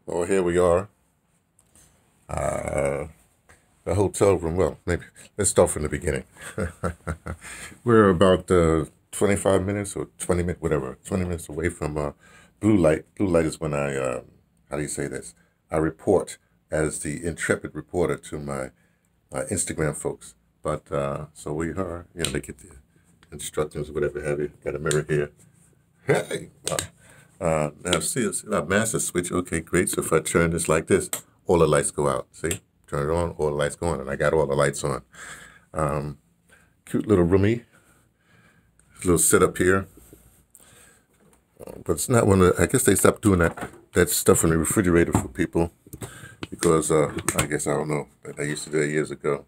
Well, here we are. Uh, the hotel room. Well, maybe let's start from the beginning. We're about 25 minutes or 20 minutes, whatever, 20 minutes away from blue light. Blue light is when how do you say this? I report as the intrepid reporter to my Instagram folks. But so we are, they get the instructions, whatever have you. Got a mirror here. Hey! Now see, it's a master switch. Okay, great. So if I turn this like this, all the lights go out. See? Turn it on, all the lights go on, and I got all the lights on. Cute little roomy, little setup here. But it's not one of I guess they stopped doing that stuff in the refrigerator for people because I guess I don't know. They used to do it years ago.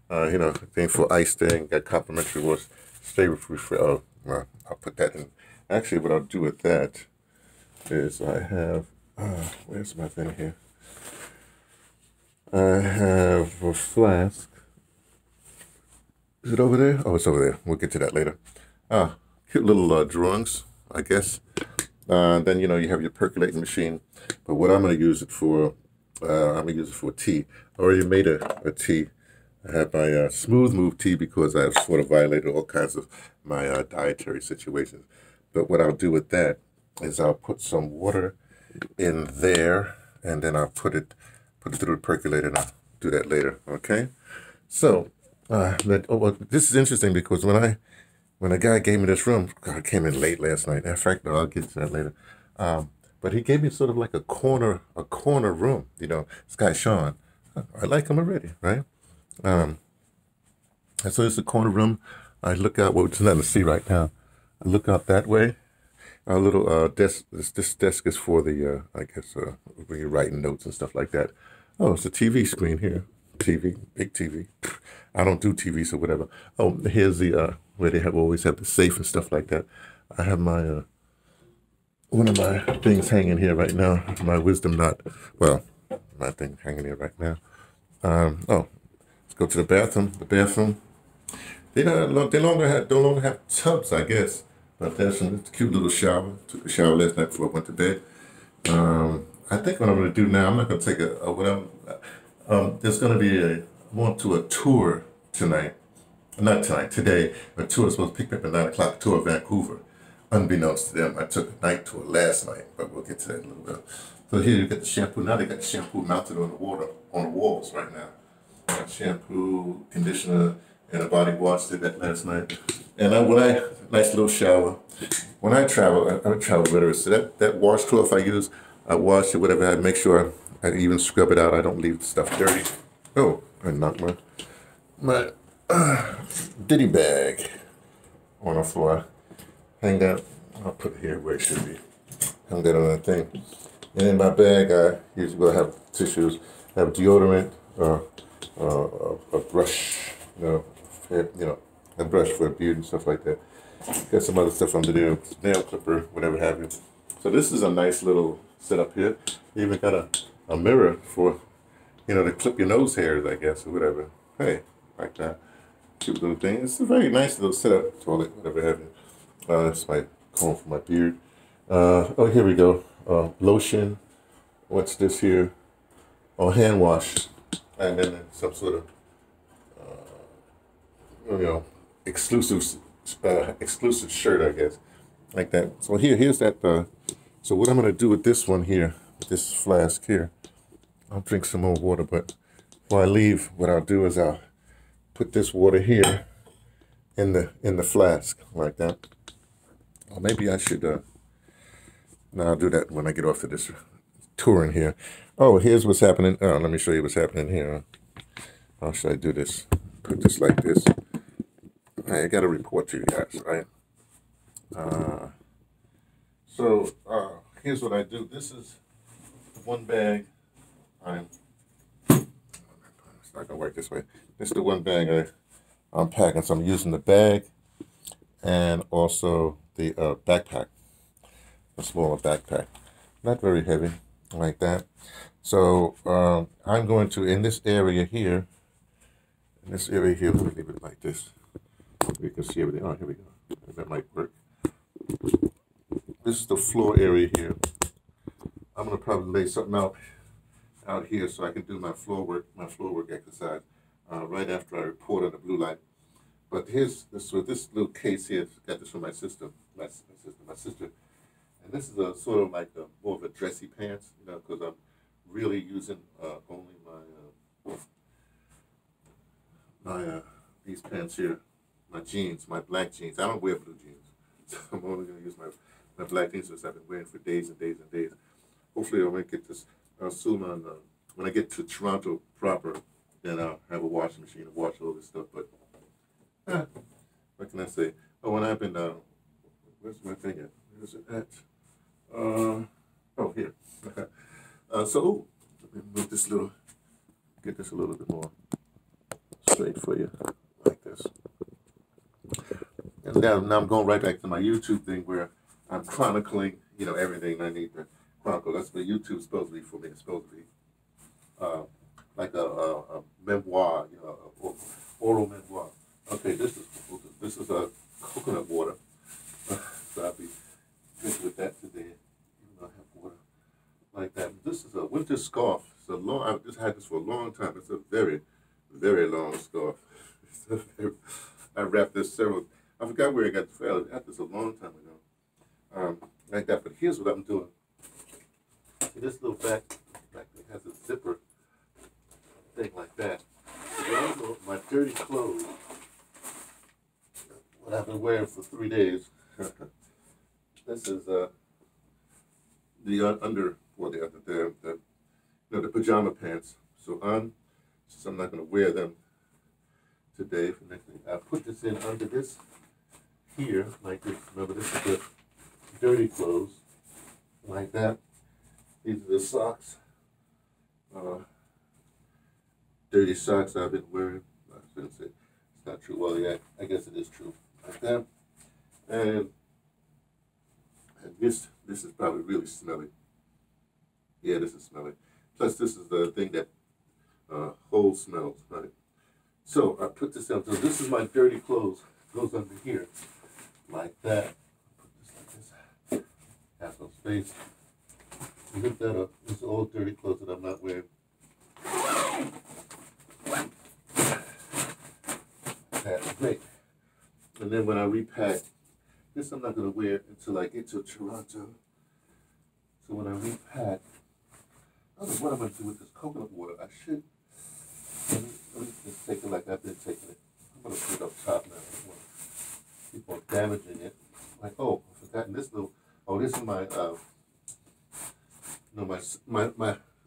Thing for ice thing, got complimentary water. Stay well, I'll put that in. Actually, what I'll do with that is I have, where's my thing here? I have a flask. Is it over there? Oh, it's over there. We'll get to that later. Cute little drawings, I guess. Then, you have your percolating machine. But what I'm going to use it for, I'm going to use it for tea. I already made a tea. I have my smooth move tea because I've sort of violated all kinds of my dietary situations. But what I'll do with that is I'll put some water in there, and then I'll put it through the percolator, and I'll do that later. Okay. So, this is interesting because when a guy gave me this room, I came in late last night. In fact, no, I'll get to that later. But he gave me sort of like a corner room. This guy Sean, I like him already, right? And so it's a corner room. I look out. Well, there's nothing to see right now. I look out that way. A little desk. This desk is for the I guess when you're writing notes and stuff like that. Oh, it's a TV screen here. TV, big TV. I don't do TV, so whatever. Oh, here's the where they always have the safe and stuff like that. I have my one of my things hanging here right now. My wisdom knot. Well, my thing hanging here right now. Let's go to the bathroom. The bathroom. They don't longer have tubs, I guess. But there's a cute little shower. Took a shower last night before I went to bed. I think what I'm going to do now, I'm not going to take there's going to be I'm going to a tour tonight. Not tonight, today. A tour is supposed to pick me up at 9 o'clock, tour of Vancouver. Unbeknownst to them, I took a night tour last night, but we'll get to that in a little bit. So here you get the shampoo. Now they got the shampoo mounted on the walls right now. Shampoo, conditioner, and a body wash. Did that last night. And nice little shower. When I travel, I travel better. So that washcloth I use, I wash it, whatever. I make sure I even scrub it out. I don't leave the stuff dirty. Oh, I knocked my ditty bag on the floor. Hang that. I'll put it here where it should be. Hang that on that thing. And in my bag, I usually will have tissues, have deodorant, a brush, a brush for a beard and stuff like that. Got some other stuff under there, nail clipper, whatever have you. So this is a nice little setup here. You even got a mirror for, to clip your nose hairs, I guess, or whatever. Hey, like that. Cute little thing. It's a very nice little setup, toilet, whatever have you. That's my comb for my beard. Oh, here we go. Lotion. What's this here? Oh, hand wash. And then some sort of, exclusive shirt, I guess, like that. So here's that. So what I'm gonna do with this one here, this flask here, I'll drink some more water. But before I leave, what I'll do is I'll put this water here in the flask like that. Or maybe I should. No, I'll do that when I get off of this touring here. Oh, here's what's happening. Oh, let me show you what's happening here. How should I do this? Put this like this. I got to report to you guys, right? So here's what I do. This is one bag. It's not gonna work this way. This is the one bag I'm packing. So I'm using the bag and also the backpack, a smaller backpack, not very heavy like that. So I'm going to in this area here. Let me leave it like this. We can see everything. Oh, here we go. That might work. This is the floor area here. I'm gonna probably lay something out here so I can do my floor work exercise right after I report on the blue light. But here's this with this little case here. Got this from my sister, and this is a sort of like more of a dressy pants, you know, because I'm really using only my these pants here, my jeans, my black jeans. I don't wear blue jeans, so I'm only gonna use my black jeans, which I've been wearing for days and days and days. Hopefully, I'll get this soon on when I get to Toronto proper. Then I'll have a washing machine to wash all this stuff. But what can I say? Oh, and I've been where's my thing at? Where's it at? Oh, here. So let me move this get this a little bit more straight for you, like this. And now I'm going right back to my YouTube thing where I'm chronicling, you know, everything I need to chronicle. That's what YouTube's supposed to be for me. It's supposed to be like a memoir, you know, oral memoir. Okay, this is a coconut water. So I'll be good with that today. Even though I have water like that. This is a winter scarf. It's a long. I've just had this for a long time. It's a very, very long scarf. I wrapped this several. I forgot where I got the file. I got this a long time ago. Like that. But here's what I'm doing. See this little back thing has a zipper thing like that. So my dirty clothes, what I've been wearing for 3 days. This is the the pajama pants. So since I'm not going to wear them today for next week, I put this in under this here like this. Remember, this is the dirty clothes like that. These are the socks. Dirty socks I've been wearing. I was going to say it's not true. Well, yeah, I guess it is true. Like that. And this is probably really smelly. Yeah, this is smelly. Plus, this is the thing that holds smells, right? So I put this down. So this is my dirty clothes. Goes under here, like that. Put this like this. Have some space. Lift that up. This is all dirty clothes that I'm not wearing. That's great. And then when I repack, this I'm not going to wear until I get to Toronto. So when I repack, I don't know what I'm going to do with this coconut water. I should, let me just take it like I've been taking it. I'm going to put it up top now. I don't want to keep on damaging it. Like, oh, I've forgotten this little, oh, this is my,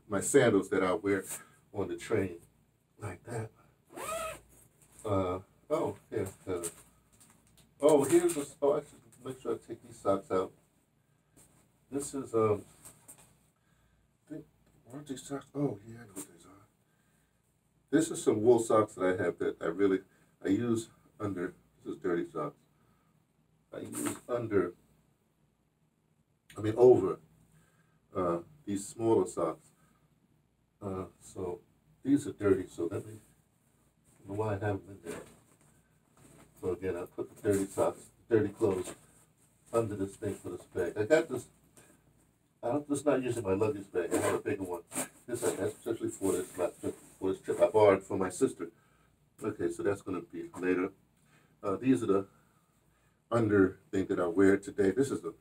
my sandals that I wear on the train. Like that. Oh, yeah. Oh, here's the, oh, I should make sure I take these socks out. This is, aren't these socks? Oh, yeah, I know what these are. This is some wool socks that I have that I use under, this is dirty socks. I use over these smaller socks. So these are dirty, so let me, I don't know why I haven't been there. So again, I put the dirty socks, dirty clothes under this thing for this bag. I got this, this is not using my luggage bag. I have a bigger one. This I got especially for this trip I borrowed from my sister. Okay, so that's going to be later. These are the under thing that I wear today. This is the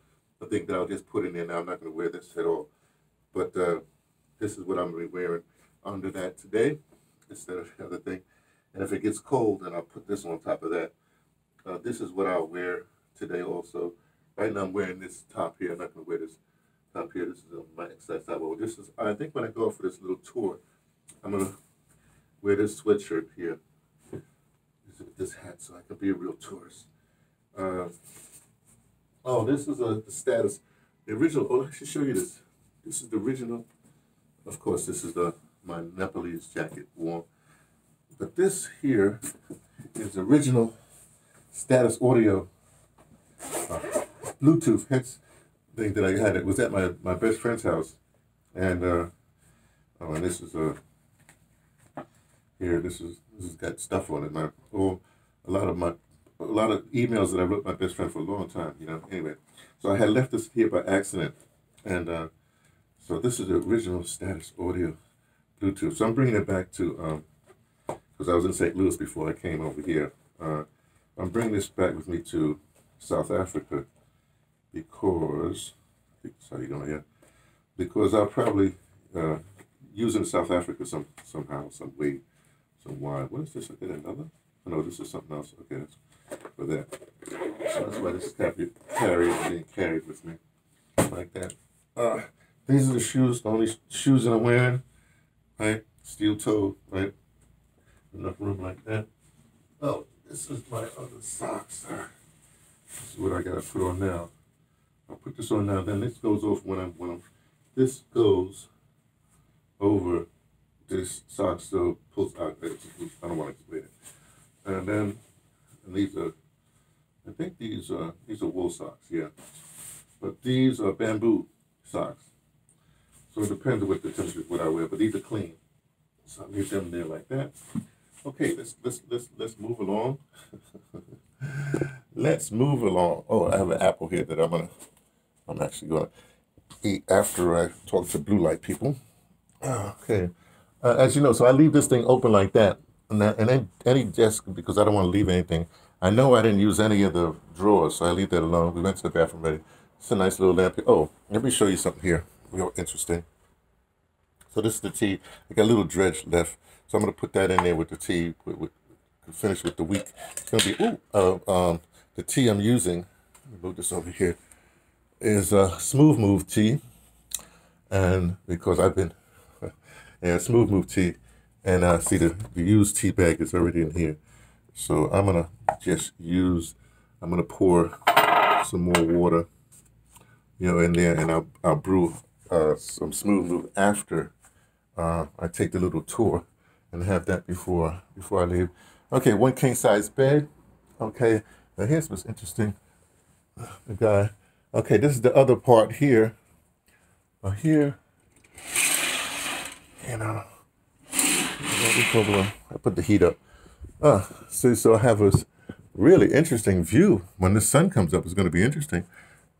thing that I'll just put in there now. I'm not going to wear this at all. But this is what I'm going to be wearing under that today instead of the other thing. And if it gets cold, then I'll put this on top of that. This is what I'll wear today also. Right now I'm wearing this top here. I'm not going to wear this top here. This is my exercise top. Well, this is, I think when I go for this little tour, I'm going to wear this sweatshirt here. With this hat so I can be a real tourist. Oh, this is the status. The original, oh, I should show you this. This is the original. Of course, this is my Nepalese jacket warm. But this here is the original status audio Bluetooth heads thing that I had. It was at my best friend's house. And and this is here, this has got stuff on it. A lot of emails that I wrote my best friend for a long time, you know. Anyway, so I had left this here by accident, and So this is the original Status Audio Bluetooth. So I'm bringing it back to, because I was in St. Louis before I came over here. I'm bringing this back with me to South Africa because, I think that's how you doing here, because I'll probably use it in South Africa somehow, some way, some why. What is this? I did another? Oh, no, this is something else. Okay, that's for that. So that's why this is being carried with me like that. These are the shoes, the only shoes that I'm wearing, right? Steel toe, right? Enough room like that. Oh, this is my other socks. This is what I gotta put on now. I'll put this on now. Then this goes off this goes over this sock still pulls out. I don't want to explain it. And then these are, I think these are wool socks, yeah. But these are bamboo socks. So it depends on what I wear, but these are clean. So I'll leave them there like that. Okay, let's move along. Let's move along. Oh, I have an apple here that I'm actually gonna eat after I talk to blue light people. Okay, as you know, so I leave this thing open like that, and then any desk, because I don't want to leave anything. I know I didn't use any of the drawers, so I leave that alone. We went to the bathroom already. It's a nice little lamp. Oh, let me show you something here. Real interesting. So this is the tea. I got a little dredge left, so I'm gonna put that in there with the tea. Finish with the week. It's gonna be the tea I'm using. Let me move this over here. Is Smooth Move tea, and because I've been Smooth Move tea, and see the used tea bag is already in here. So I'm gonna pour some more water, in there, and I'll brew some Smooth Move after I take the little tour, and have that before I leave. Okay, one king size bed. Okay, now here's what's interesting. The guy. Okay, this is the other part here. Here, I put the heat up. So I have this really interesting view. When the sun comes up, it's going to be interesting.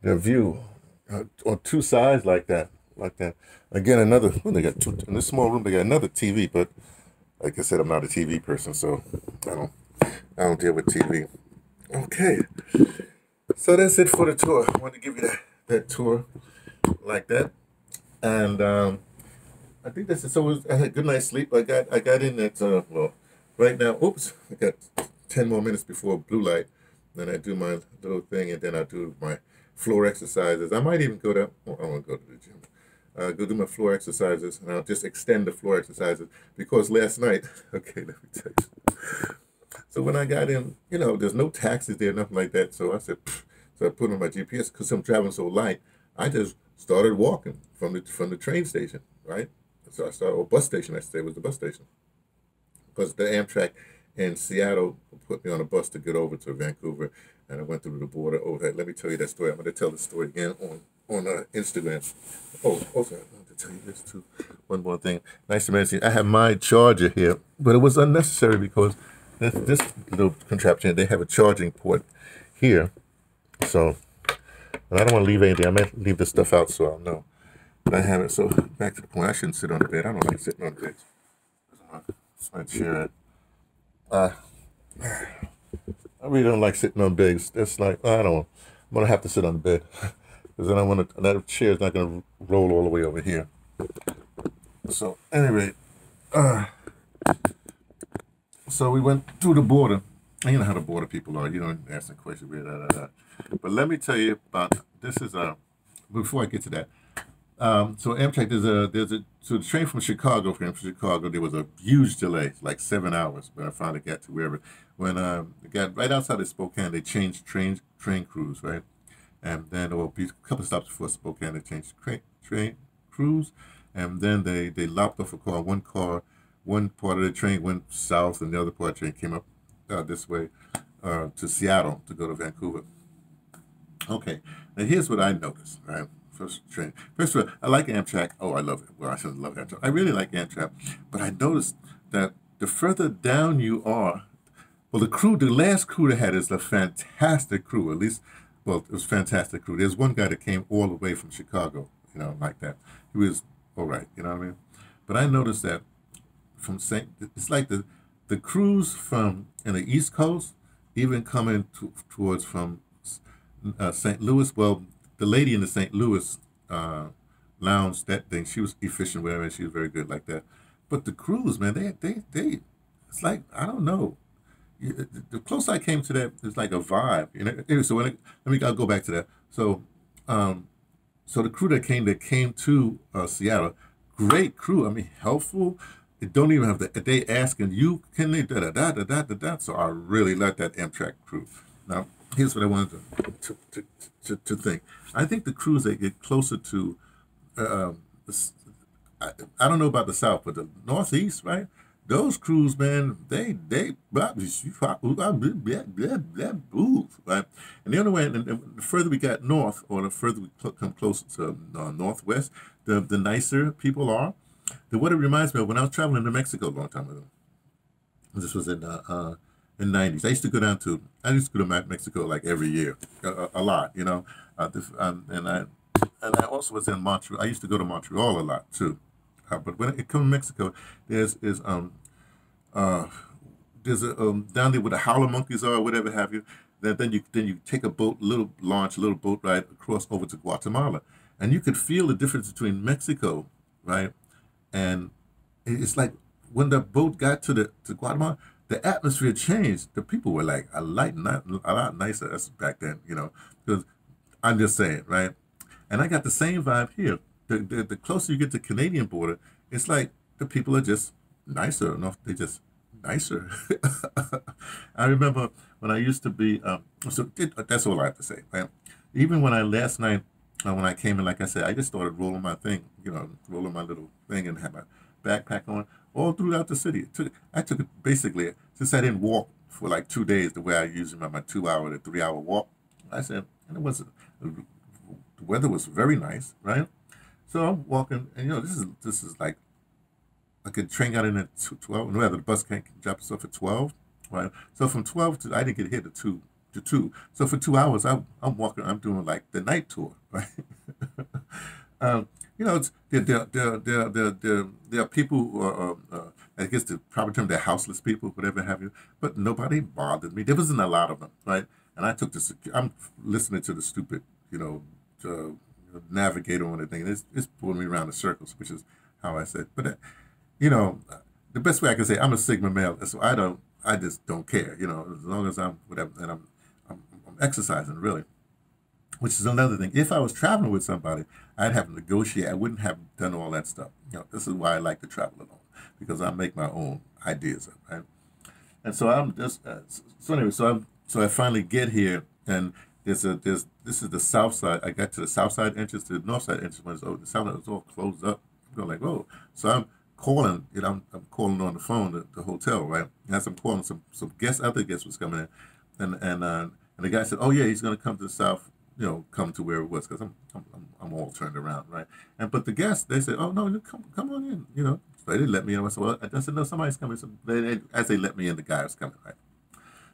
The view on two sides like that. Again, they got two in this small room. They got another TV, but like I said, I'm not a TV person, so I don't deal with TV. Okay, so that's it for the tour. I wanted to give you that tour like that, and I think that's it. So I had a good night's sleep. I got in at right now. Oops, I got 10 more minutes before blue light. Then I do my little thing, and then I do my floor exercises. I might even go to. I want to go to the gym. Go do my floor exercises, and I'll just extend the floor exercises because last night. Okay, let me tell you. So when I got in, there's no taxis there, nothing like that. So I said, pfft. So I put on my GPS because I'm traveling so light. I just started walking from the train station, right? So I started, or bus station, I should say, it was the bus station. Because the Amtrak in Seattle put me on a bus to get over to Vancouver, and I went through the border. Oh, let me tell you that story. I'm going to tell the story again on Instagram. Oh, also, I want to tell you this too. One more thing. Nice to meet you. I have my charger here, but it was unnecessary because this little contraption, they have a charging port here. So, and I don't want to leave anything. I might leave this stuff out so I'll know. But I have it. So back to the point. I shouldn't sit on the bed. I don't like sitting on the bed. It's my chair. I really don't like sitting on beds. That's like I'm gonna have to sit on the bed because then that chair is not gonna roll all the way over here. So anyway, so we went through the border. And you know how the border people are. You don't ask a question. But let me tell you about this. Before I get to that. So Amtrak, so the train from Chicago, there was a huge delay, like 7 hours, but I finally got to wherever. When I got right outside of Spokane, they changed train crews, right? And then there will be a couple of stops before Spokane, they changed train crews, and then they lopped off a car. One part of the train went south, and the other part of the train came up this way to Seattle to go to Vancouver. Okay, now here's what I noticed, right? First of all, I like Amtrak. Oh, I love it. Well, I shouldn't love Amtrak. I really like Amtrak. But I noticed that the further down you are, well, the last crew they had is a fantastic crew. At least, well, it was a fantastic crew. There's one guy that came all the way from Chicago, like that. he was all right, you know what I mean? But I noticed that it's like the crews from in the East Coast, even coming towards from St. Louis. Well, the lady in the St. Louis uh, lounge, that thing, she was efficient with her, and she was very good like that. But the crews, man, they, it's like I don't know. The closer I came to that, it's like a vibe. You know. Anyway, so I'll go back to that. Um, so the crew that came to Seattle, great crew. I mean, helpful. They don't even have they asking you, can they da da da da da da da. So I really like that Amtrak crew. Now, here's what I wanted to think. I think the crews that get closer to, the I don't know about the South, but the Northeast, right? Those crews, man, they move, right? And the only way, and the further we got north, or the further we come closer to Northwest, the nicer people are. What it reminds me of when I was traveling to Mexico a long time ago. This was in '90s. I used to go to Mexico like every year, a lot, you know. And I also was in Montreal. I used to go to Montreal a lot too. But when it comes to Mexico, there's is uh there's a down there where the howler monkeys are, or whatever have you. Then you take a boat, little boat ride across over to Guatemala, and you could feel the difference between Mexico, right? And it's like when the boat got to Guatemala, the atmosphere changed. The people were like a lot nicer. That's back then, you know. Because I'm just saying, right? And I got the same vibe here. The closer you get to the Canadian border, it's like the people are just nicer enough. They just nicer. I remember when I used to be. That's all I have to say. Right? Even when I last night, when I came in, like I said, I just started rolling my thing. You know, rolling my little thing and had my backpack on all throughout the city. I took it basically since I didn't walk for like 2 days the way I usually my 2 hour to 3 hour walk. I said, and it was the weather was very nice, right? So I'm walking, and you know, this is like a train got in at 12. No, the bus can't drop us off at 12, right? So from 12 to I didn't get here to 2. So for 2 hours, I'm walking. I'm doing like the night tour, right? um, you know, there are people who are, I guess the proper term, they're houseless people, whatever have you. But nobody bothered me. There wasn't a lot of them, right? And I took this. I'm listening to the stupid, you know, navigator on the thing. It's pulling me around in circles, which is how I said. But you know, the best way I can say, I'm a Sigma male, so I just don't care, you know, as long as I'm whatever, and I'm exercising really, which is another thing. If I was traveling with somebody, I'd have to negotiate. I wouldn't have done all that stuff. You know, this is why I like to travel alone because I make my own ideas up, right? And so I'm just so anyway, so I finally get here, and this is the south side. I got to the south side entrance, to the north side entrance. When the south side was all closed up. I'm going like, whoa. So I'm calling, you know, I'm calling on the phone the hotel, right? And as I'm calling, some other guests was coming in, and the guy said, oh yeah, he's going to come to the south, you know, come to where it was, because I'm all turned around, right? And but the guests, they said, oh no, you come on in, you know. So they didn't let me in. I said, well, I said, no, somebody's coming. So as they let me in, the guy was coming, right?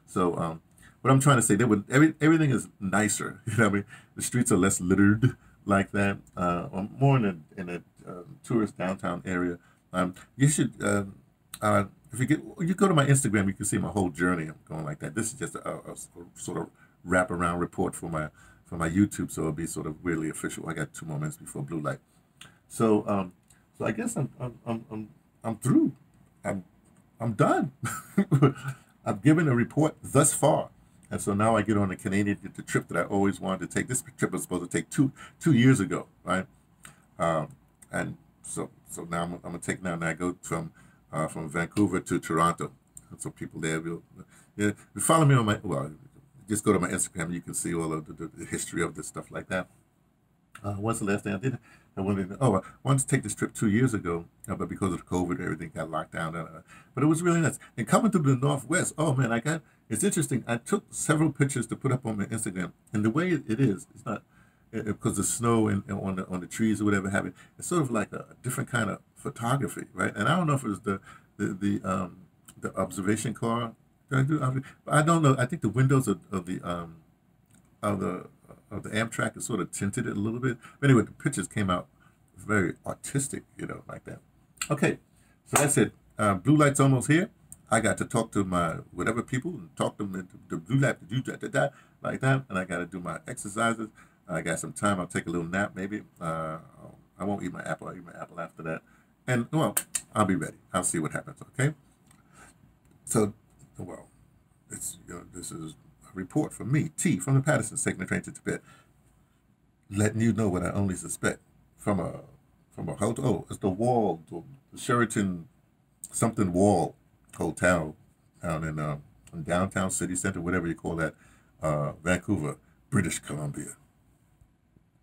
So what I'm trying to say, everything is nicer. You know what I mean? The streets are less littered like that. More in a tourist downtown area. You should if you go to my Instagram, you can see my whole journey. I'm going like that. This is just a sort of wraparound report for my YouTube, so it'll be sort of really official. I got 2 more minutes before blue light. So so I guess I'm through. I'm done. I've given a report thus far. And so now I get on the trip that I always wanted to take. This trip was supposed to take two years ago, right? And so now I'm gonna take now. Now I go from Vancouver to Toronto. And so people there will, yeah, follow me on just go to my Instagram. You can see all of the history of this stuff like that. What's the last thing I did? I wanted to take this trip 2 years ago, but because of the COVID, everything got locked down. But it was really nice. And coming through the Northwest, oh man, it's interesting. I took several pictures to put up on my Instagram, and the way it is, it's not because the snow and on the trees or whatever have it. It's sort of like a different kind of photography, right? And I don't know if it was the observation car that I do. I don't know. I think the windows of the Amtrak is sort of tinted it a little bit. But anyway, the pictures came out very artistic, you know, like that. Okay, so that's it. Blue light's almost here. I got to talk to my whatever people and talk them into the blue light, do that, like that, and I got to do my exercises. I got some time. I'll take a little nap, maybe. I won't eat my apple. I'll eat my apple after that, and well, I'll be ready. I'll see what happens. Okay. So, well, it's this is a report from me, T, from the Patterson, taking the train to Tibet, letting you know what I only suspect from a hotel. Oh, it's the Wall, the Sheraton something Wall Hotel down in downtown city center, whatever you call that, Vancouver, British Columbia.